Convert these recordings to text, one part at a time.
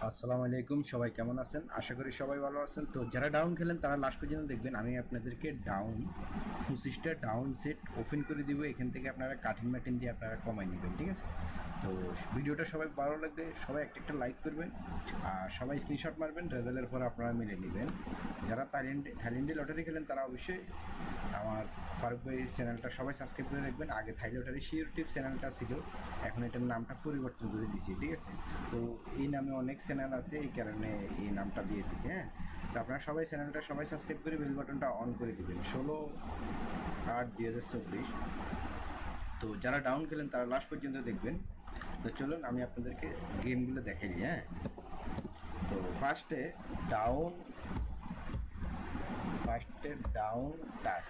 আসসালামু আলাইকুম, সবাই কেমন আছেন? আশা করি সবাই ভালো আছেন। তো যারা ডাউন খেলেন তারা লাস্ট পর্যন্ত দেখবেন। আমি আপনাদেরকে ডাউন 25টা ডাউন সেট ওপেন করে দিব। এখান থেকে আপনারা কাটিং ম্যাটিং দিয়ে আপনারা কমাই নেবেন, ঠিক আছে? তো ভিডিওটা সবাই ভালো লাগলে সবাই একটা লাইক করবেন আর সবাই স্ক্রিনশট মারবেন, রেজাল্টের পর আপনারা মিলে নেবেন। যারা থাইল্যান্ডে লটারি খেলেন তারা অবশ্যই আমার ফারুক ভাই চ্যানেলটা সবাই সাবস্ক্রাইব করে রাখবেন। আগে থাই লটারি শিওর টিপ চ্যানেলটা ছিল, এখন এটার নামটা পরিবর্তন করে দিছি, ঠিক আছে? তো এই নামে অনেক চ্যানেল আছে, এই কারণে এই নামটা দিয়ে দিছি। হ্যাঁ, তো আপনারা সবাই চ্যানেলটা সবাই সাবস্ক্রাইব করে বেল বাটনটা অন করে দেবেন। 16/8/2024। তো যারা ডাউন খেলেন তারা লাস্ট পর্যন্ত দেখবেন। তো চলুন আমি আপনাদেরকে গেমগুলো দেখাই দিই। হ্যাঁ, তো ফার্স্টে ডাউন টাচ,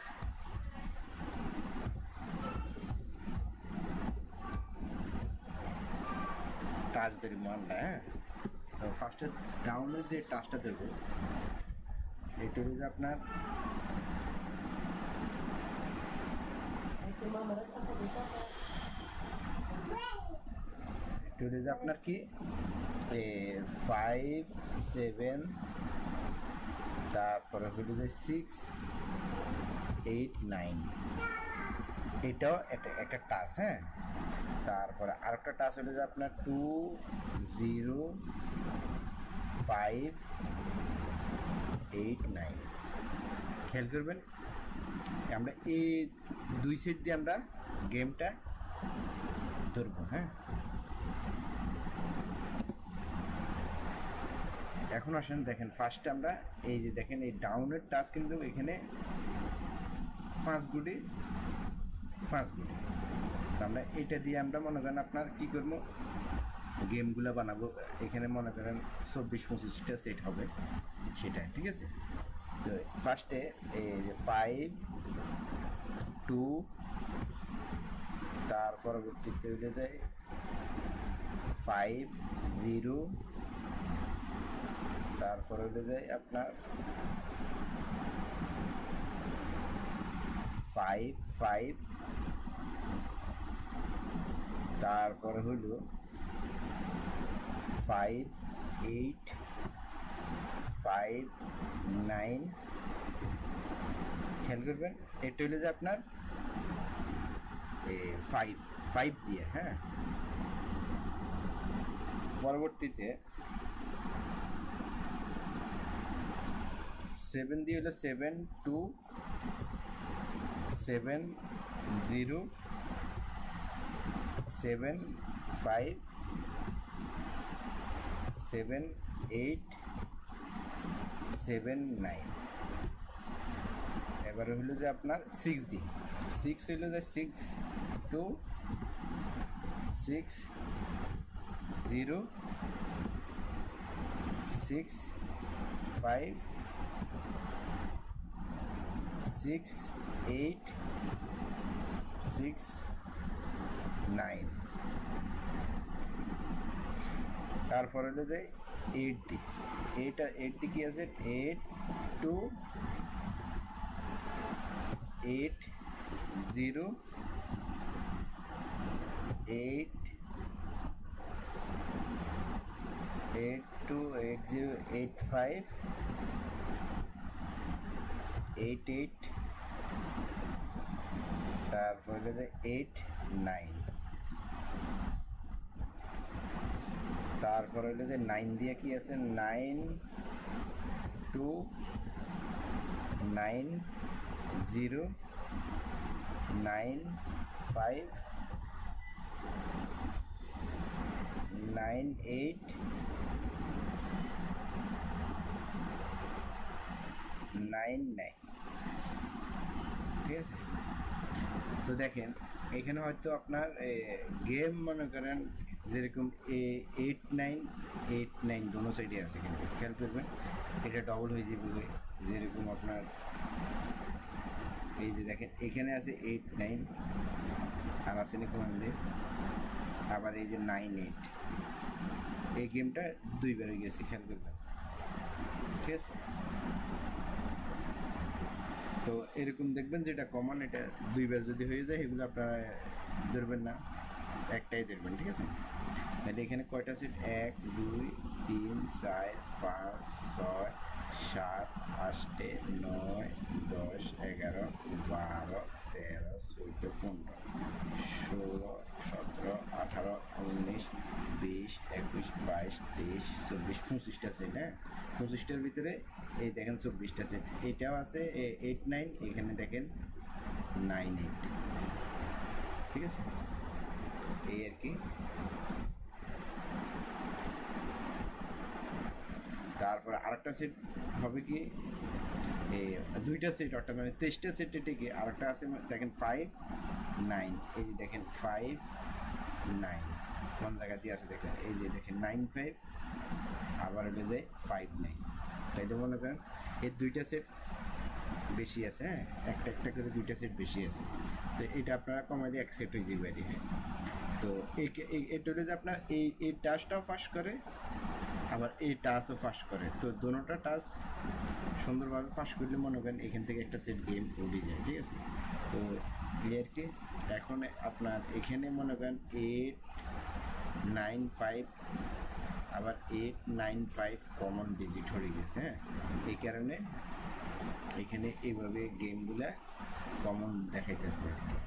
টাচ দেবো মানটা। হ্যাঁ, তো ফার্স্টে ডাউনের যে টাচটা দেবো এটা হচ্ছে আপনার আপনার কি 5 7, তারপরে হলো যে 6 8 9, এটাও একটা টাচ। হ্যাঁ, তারপরে আরেকটা টাচ হলো যে আপনার 2 0 5 8 9। খেয়াল করবেন, আমরা এই দুই সেট দিয়ে আমরা গেমটা ধরবো। হ্যাঁ, এখন আসেন দেখেন, ফার্স্টে আমরা এই যে দেখেন এই ডাউনের টাচ কিন্তু এখানে 5 গুটি। তো আমরা এটা দিয়ে আমরা মনে করেন আপনার কি করবো, গেমগুলো বানাবো। এখানে মনে করেন 24-25টা সেট হবে সেটা, ঠিক আছে? তো ফার্স্টে এই 5 2, তার পরবর্তীতে হইলে যায় 5 0, তারপর হইলে যায় আপনার 5 5, তারপরে হইল 5 8 5 9। খেয়াল করবেন, এটা হইলে যে আপনার 5 দিয়ে। হ্যাঁ, পরবর্তীতে 7 দিয়ে হলো 7 2 7 0 7 5 7 8 7 9। এবারে হলো যে আপনার 6 দিয়ে, 6 হইলো যে 6 2 6 0 6 5 6 8 6 9। তারপর হলো যে 8 দি, 8 দি কি আছে, 8 2 8 0 8 8 2 8 0 8 5 8 8, তারপর হলো যে 8 9। তারপর হলো যে 9 দিয়ে কি আছে, 9 2 9 0 9 5 9 8 9 9, ঠিক আছে? তো দেখেন এখানে হয়তো আপনার গেম মনে করেন যেরকম 8 9 দোনো সাইডে আছে, কিন্তু খেয়াল করবেন এটা ডবল হয়ে যাবে। যেরকম আপনার এই যে দেখেন এখানে আছে 8 9 আর আছে না কমান্ডে, আবার এই যে 9 8, এই গেমটা দুইবার হয়ে গেছে, খেয়াল করবেন, ঠিক আছে? তো এরকম দেখবেন যেটা কমন, এটা দুইবার যদি হয়ে যায় এগুলো আপনারা ধরবেন না, একটাই ধরবেন, ঠিক আছে? তাহলে এখানে কয়টা সেট? 1 2 3 4 5 6 7 8 9 10 11 12 13 14 15 16 17 18 19 20 21 22 23 24 25টা সেট। হ্যাঁ, 25টার ভিতরে এই দেখেন 24টা সেট। এটাও আছে 8 9, এখানে দেখেন 9 8। ঠিক আছে, এই আর কি। তারপর আরেকটা সেট হবে কি, এই দুইটা সেট অর্থাৎ মানে 23টা সেটে থেকে আরেকটা আছে দেখেন 5 9। এই যে দেখেন 5 9 কোন জায়গা দিয়ে আছে দেখেন, এই যে দেখেন 9 5, আবার হলে যে 5 9। তাইলে মনে করেন এই দুইটা সেট বেশি আছে। হ্যাঁ, একটা একটা করে দুইটা সেট বেশি আছে, তো এটা আপনারা কমাই দিয়ে এক সেট হয়ে যাবে। হ্যাঁ, তো এটা হলে যে আপনার এই টাচটাও ফাঁস করে, আবার এই টাচও ফাঁস করে। তো দোনোটা টাচ সুন্দরভাবে ফাঁস করলে মনে করেন এখান থেকে একটা সেট গেম উঠে যায়। ঠিক আছে, তো ক্লিয়ার কি? এখন আপনার এখানে মনে করেন 8 9 5, আবার 8 9 5 কমন ডিজিট হয়ে গেছে। হ্যাঁ, এই কারণে এখানে এইভাবে গেমগুলা কমন দেখাইতেছে আর কি।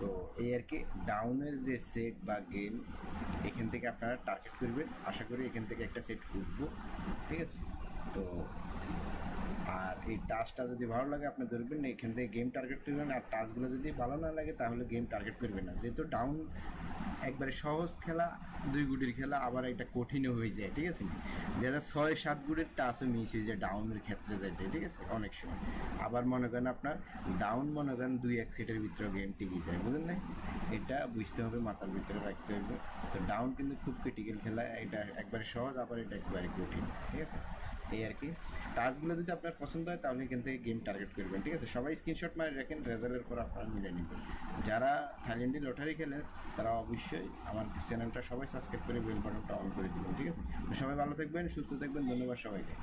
তো এই আর কি ডাউনের যে সেট বা গেম এখান থেকে আপনারা টার্গেট করবেন। আশা করি এখান থেকে একটা সেট উঠবো। ঠিক আছে, তো আর এই টাচটা যদি ভালো লাগে আপনি ধরবেন, এখান থেকে গেম টার্গেট করবেন। আর টাচগুলো যদি ভালো না লাগে তাহলে গেম টার্গেট করবেন না, যেহেতু ডাউন একবারে সহজ খেলা, 2 গুটির খেলা, আবার এটা কঠিনও হয়ে যায়। ঠিক আছে, যেটা 6 7 গুটির টাচও মিস হয়ে যায় ডাউনের ক্ষেত্রে যাইতে। ঠিক আছে, অনেক সময় আবার মনে করেন আপনার ডাউন মনে করেন 2 1 সেটের ভিতরে গেম টিকে যায়, বুঝলেন না? এটা বুঝতে হবে, মাথার ভিতরে রাখতে হবে। তো ডাউন কিন্তু খুব ক্রিটিক্যাল খেলা, এটা একবারে সহজ, আবার এটা একবারে কঠিন। ঠিক আছে, এই আর কি। টাচগুলো যদি আপনার পছন্দ হয় তাহলে এখান থেকে গেম টার্গেট করবেন। ঠিক আছে, সবাই স্ক্রিনশট মারে রাখেন, রেজাল্টের পর আপনারা মিলে নেবেন। যারা থাইল্যান্ডি লটারি খেলেন তারা অবশ্যই আমার চ্যানেলটা সবাই সাবস্ক্রাইব করে বেল বাটনটা অন করে দিবেন। ঠিক আছে, তো সবাই ভালো থাকবেন, সুস্থ থাকবেন, ধন্যবাদ সবাইকে।